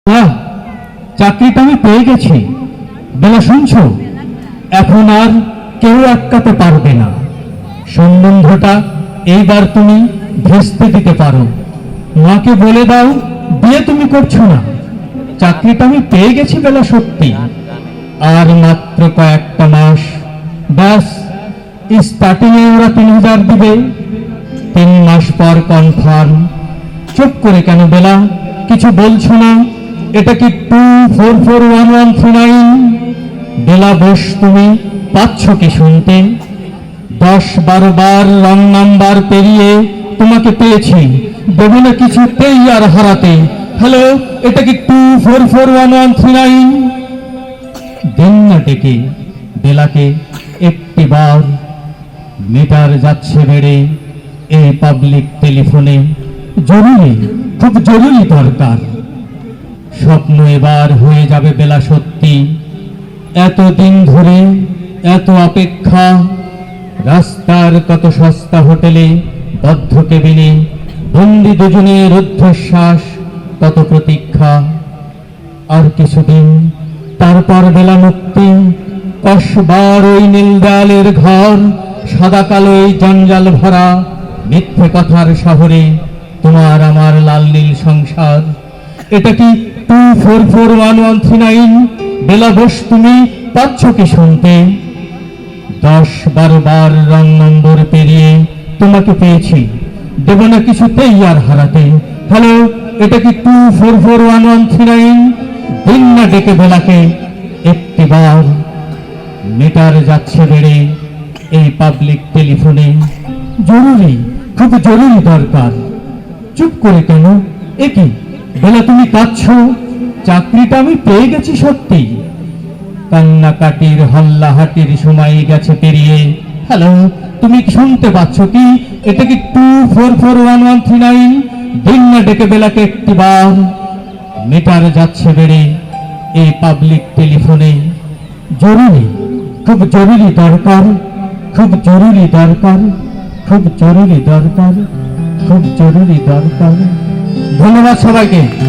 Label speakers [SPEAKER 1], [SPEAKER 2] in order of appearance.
[SPEAKER 1] হ্যাঁ, চাকরিটা আমি পেয়ে গেছি। বেলা শুনছো, এখন আর কেউ আটকাতে পারবে না। সম্বন্ধটা এইবার তুমি ভেস্তে দিতে পারো। মাকে বলে দাও বিয়ে তুমি করছো না। চাকরিটা আমি পেয়ে গেছি বেলা সত্যি। আর মাত্র কয়েকটা মাস, ব্যাস স্টার্টিং এ ওরা 3000 দিবে। 3 মাস পর কনফার্ম। চুপ করে কেন বেলা, কিছু বলছো না? এটা কি 244139? বেলা বস, তুমি পাচ্ছ কি শুনতে? 10-12 বার রং নাম্বার পেরিয়ে তোমাকে পেয়েছি, দেবো না কিছুতেই আর হারাতে। হ্যালো, এটা কি 244139? দিন না ডেকে বেলাকে একটিবার। মিটার যাচ্ছে বেড়ে এই পাবলিক টেলিফোনে। জরুরি, খুব জরুরি দরকার। স্বপ্ন এবার হয়ে যাবে বেলা সত্যি। এতদিন ধরে এত অপেক্ষা, রাস্তার কত সস্তা হোটেলে, বদ্ধ কেবিনে বন্দি দুজনের রুদ্ধশ্বাস, কত প্রতীক্ষা। আর কিছুদিন, তারপর বেলা মুক্তি। কসবার ওই নীল দেয়ালের ঘর, সাদা কালোই জঞ্জাল ভরা মিথ্যে কথার শহরে তোমার আমার লাল নীল সংসার। এটা কি 244139? বেলা বস, তুমি পাচ্ছ কি শুনতে? 10-12 বার রং নম্বর পেরিয়ে তোমাকে পেয়েছি, দেব না কিছুতেই আর হারাতে। হ্যালো, এটা কি 244139? দিন না ডেকে বেলাকে একটিবার। মিটার যাচ্ছে বেড়ে এই পাবলিক টেলিফোনে। জরুরি, খুব জরুরি দরকার। চুপ করে কেন? এ কি বেলা, তুমি কাঁদছো? চাকরিটা আমি পেয়ে গেছি সত্যি। কান্নাকাটির হল্লাহাটির সময় গেছে পেরিয়ে। হ্যালো, তুমি শুনতে পাচ্ছ কি? এটা কি 244139? দিন না ডেকে বেলাকে একটিবার। মিটার যাচ্ছে বেড়ে এই পাবলিক টেলিফোনে। জরুরি, খুব জরুরি দরকার। খুব জরুরি দরকার। খুব জরুরি দরকার। খুব জরুরি দরকার। ধন্যবাদ সবাইকে।